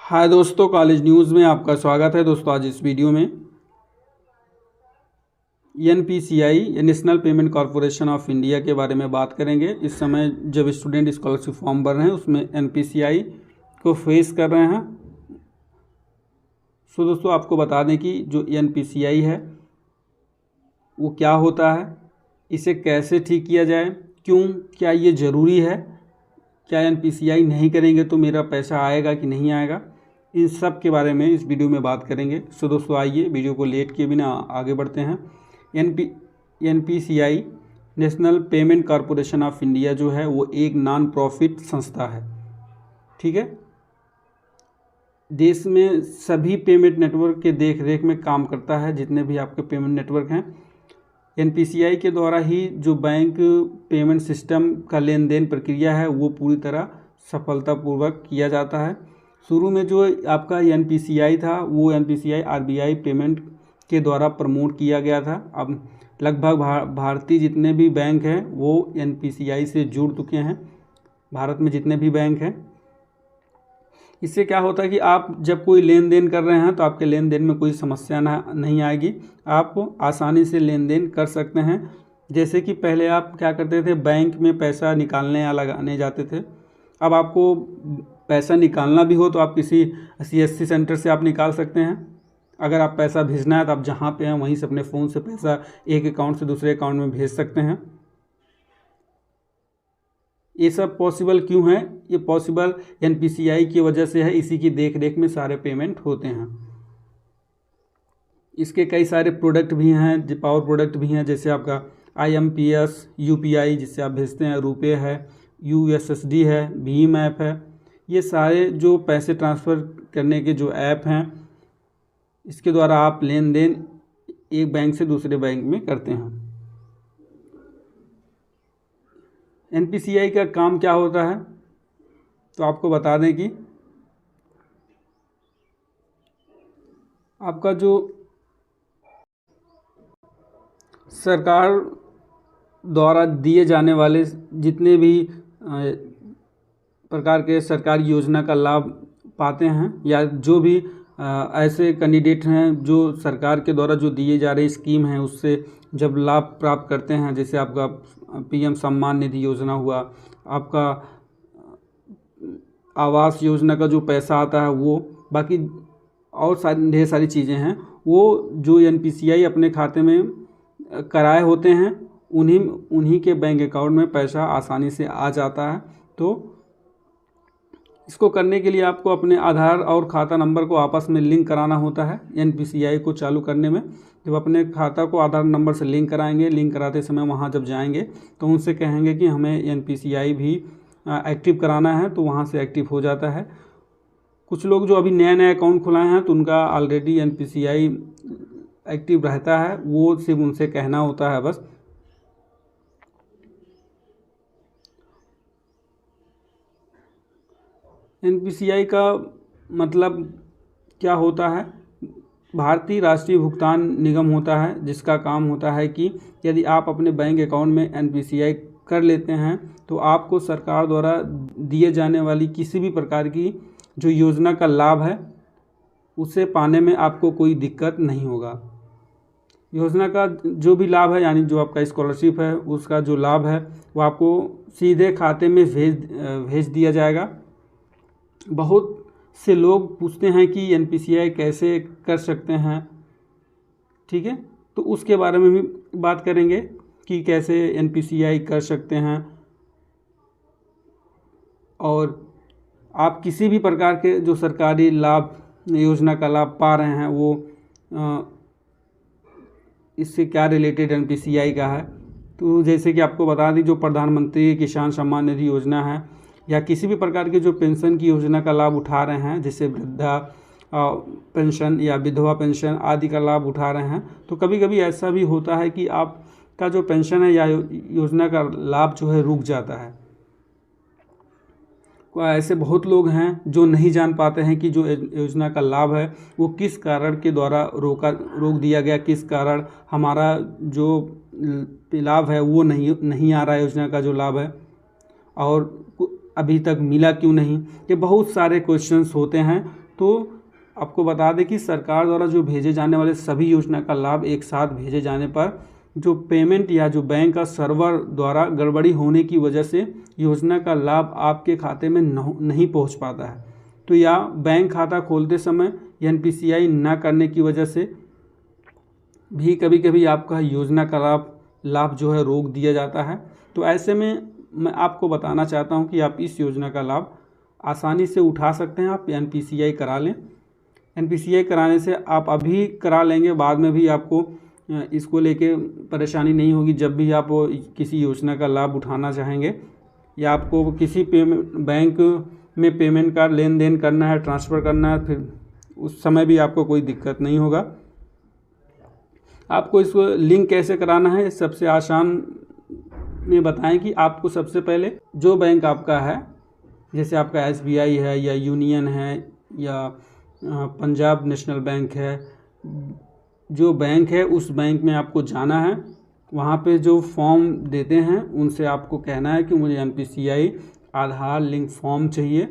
हाय दोस्तों, college news में आपका स्वागत है। दोस्तों आज इस वीडियो में एनपीसीआई या national payment corporation of India के बारे में बात करेंगे। इस समय जब स्टूडेंट स्कॉलरशिप फॉर्म भर रहे हैं उसमें एनपीसीआई को फेस कर रहे हैं। सो दोस्तों आपको बता दें कि जो एनपीसीआई है वो क्या होता है, इसे कैसे ठीक किया जाए, क्यों, क्या ये ज़रूरी है, क्या एनपीसीआई नहीं करेंगे तो मेरा पैसा आएगा कि नहीं आएगा, इन सब के बारे में इस वीडियो में बात करेंगे। सो दोस्तों आइए वीडियो को लेट किए बिना आगे बढ़ते हैं। NPCI national payment corporation of India जो है वो एक नॉन प्रॉफिट संस्था है। ठीक है, देश में सभी पेमेंट नेटवर्क के देख रेख में काम करता है। जितने भी आपके पेमेंट नेटवर्क हैं एनपीसीआई के द्वारा ही जो बैंक पेमेंट सिस्टम का लेन देन प्रक्रिया है वो पूरी तरह सफलतापूर्वक किया जाता है। शुरू में जो आपका एनपीसीआई था वो एनपीसीआई आरबीआई पेमेंट के द्वारा प्रमोट किया गया था। अब लगभग भारतीय जितने भी बैंक हैं वो एनपीसीआई से जुड़ चुके हैं। भारत में जितने भी बैंक हैं, इससे क्या होता है कि आप जब कोई लेन देन कर रहे हैं तो आपके लेन देन में कोई समस्या नहीं आएगी, आप आसानी से लेन देन कर सकते हैं। जैसे कि पहले आप क्या करते थे, बैंक में पैसा निकालने या लगाने जाते थे। अब आपको पैसा निकालना भी हो तो आप किसी सीएससी सेंटर से आप निकाल सकते हैं। अगर आप पैसा भेजना है तो आप जहाँ पे हैं वहीं से अपने फ़ोन से पैसा एक अकाउंट से दूसरे अकाउंट में भेज सकते हैं। ये सब पॉसिबल क्यों है? ये पॉसिबल एनपीसीआई की वजह से है। इसी की देख रेख में सारे पेमेंट होते हैं। इसके कई सारे प्रोडक्ट भी हैं, पावर प्रोडक्ट भी हैं, जैसे आपका IMPS, UPI जिससे आप भेजते हैं, रुपे है, USSD है, भीम ऐप है। ये सारे जो पैसे ट्रांसफ़र करने के जो ऐप हैं इसके द्वारा आप लेन देन एक बैंक से दूसरे बैंक में करते हैं। एनपीसीआई का काम क्या होता है तो आपको बता दें कि आपका जो सरकार द्वारा दिए जाने वाले जितने भी प्रकार के सरकारी योजना का लाभ पाते हैं, या जो भी ऐसे कैंडिडेट हैं जो सरकार के द्वारा जो दिए जा रही स्कीम हैं उससे जब लाभ प्राप्त करते हैं, जैसे आपका PM सम्मान निधि योजना हुआ, आपका आवास योजना का जो पैसा आता है वो, बाकी और ढेर सारी चीज़ें हैं, वो जो एनपीसीआई अपने खाते में कराए होते हैं उन्हीं के बैंक अकाउंट में पैसा आसानी से आ जाता है। तो इसको करने के लिए आपको अपने आधार और खाता नंबर को आपस में लिंक कराना होता है। एनपीसीआई को चालू करने में जब अपने खाता को आधार नंबर से लिंक कराएंगे, लिंक कराते समय वहाँ जब जाएंगे तो उनसे कहेंगे कि हमें एनपीसीआई भी एक्टिव कराना है, तो वहाँ से एक्टिव हो जाता है। कुछ लोग जो अभी नया अकाउंट खुलाए हैं तो उनका ऑलरेडी एनपीसीआई एक्टिव रहता है, वो सिर्फ उनसे कहना होता है बस। एनपीसीआई का मतलब क्या होता है? भारतीय राष्ट्रीय भुगतान निगम होता है, जिसका काम होता है कि यदि आप अपने बैंक अकाउंट में एनपीसीआई कर लेते हैं तो आपको सरकार द्वारा दिए जाने वाली किसी भी प्रकार की जो योजना का लाभ है उसे पाने में आपको कोई दिक्कत नहीं होगा। योजना का जो भी लाभ है, यानी जो आपका स्कॉलरशिप है उसका जो लाभ है वो आपको सीधे खाते में भेज दिया जाएगा। बहुत से लोग पूछते हैं कि एनपीसीआई कैसे कर सकते हैं, ठीक है, तो उसके बारे में भी बात करेंगे कि कैसे एनपीसीआई कर सकते हैं। और आप किसी भी प्रकार के जो सरकारी लाभ योजना का लाभ पा रहे हैं वो इससे क्या रिलेटेड एनपीसीआई का है। तो जैसे कि आपको बता दी, जो प्रधानमंत्री किसान सम्मान निधि योजना है या किसी भी प्रकार के जो पेंशन की योजना का लाभ उठा रहे हैं, जैसे वृद्धा पेंशन या विधवा पेंशन आदि का लाभ उठा रहे हैं, तो कभी कभी ऐसा भी होता है कि आपका जो पेंशन है या योजना का लाभ जो है रुक जाता है। ऐसे बहुत लोग हैं जो नहीं जान पाते हैं कि जो योजना का लाभ है वो किस कारण के द्वारा रोक दिया गया, किस कारण हमारा जो लाभ है वो नहीं आ रहा है, योजना का जो लाभ है, और अभी तक मिला क्यों नहीं। ये बहुत सारे क्वेश्चंस होते हैं। तो आपको बता दें कि सरकार द्वारा जो भेजे जाने वाले सभी योजना का लाभ एक साथ भेजे जाने पर जो पेमेंट या जो बैंक का सर्वर द्वारा गड़बड़ी होने की वजह से योजना का लाभ आपके खाते में नहीं पहुंच पाता है। तो या बैंक खाता खोलते समय NPCI ना करने की वजह से भी कभी कभी आपका योजना का लाभ जो है रोक दिया जाता है। तो ऐसे में मैं आपको बताना चाहता हूं कि आप इस योजना का लाभ आसानी से उठा सकते हैं। आप NPCI करा लें। NPCI कराने से आप अभी करा लेंगे, बाद में भी आपको इसको लेके परेशानी नहीं होगी। जब भी आप किसी योजना का लाभ उठाना चाहेंगे या आपको किसी बैंक में पेमेंट का लेन देन करना है, ट्रांसफ़र करना है, फिर उस समय भी आपको कोई दिक्कत नहीं होगा। आपको इसको लिंक कैसे कराना है, सबसे आसान में बताएं कि आपको सबसे पहले जो बैंक आपका है, जैसे आपका SBI है या यूनियन है या पंजाब नेशनल बैंक है, जो बैंक है उस बैंक में आपको जाना है। वहाँ पे जो फॉर्म देते हैं उनसे आपको कहना है कि मुझे NPCI आधार लिंक फॉर्म चाहिए,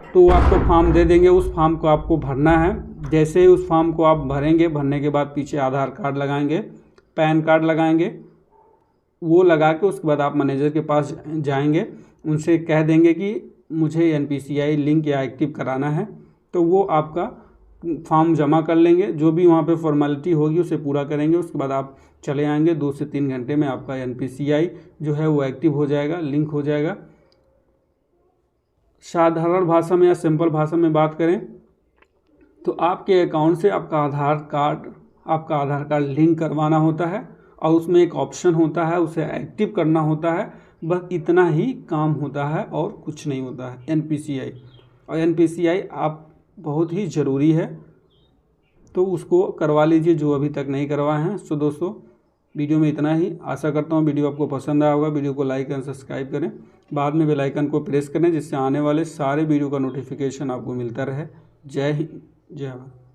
तो वो आपको फॉर्म दे देंगे। उस फॉर्म को आपको भरना है। जैसे ही उस फॉर्म को आप भरेंगे, भरने के बाद पीछे आधार कार्ड लगाएंगे, पैन कार्ड लगाएंगे, वो लगा के उसके बाद आप मैनेजर के पास जाएंगे, उनसे कह देंगे कि मुझे NPCI लिंक या एक्टिव कराना है, तो वो आपका फॉर्म जमा कर लेंगे। जो भी वहाँ पे फॉर्मेलिटी होगी उसे पूरा करेंगे, उसके बाद आप चले आएंगे। 2 से 3 घंटे में आपका NPCI जो है वो एक्टिव हो जाएगा, लिंक हो जाएगा। साधारण भाषा में या सिंपल भाषा में बात करें तो आपके अकाउंट से आपका आधार कार्ड लिंक करवाना होता है और उसमें एक ऑप्शन होता है, उसे एक्टिव करना होता है। बस इतना ही काम होता है और कुछ नहीं होता है NPCI। और NPCI आप बहुत ही ज़रूरी है, तो उसको करवा लीजिए जो अभी तक नहीं करवाए हैं। सो दोस्तों, वीडियो में इतना ही। आशा करता हूँ वीडियो आपको पसंद आया होगा। वीडियो को लाइक एंड सब्सक्राइब करें, बाद में बेल आइकन को प्रेस करें जिससे आने वाले सारे वीडियो का नोटिफिकेशन आपको मिलता रहे। जय हिंद, जय भारत।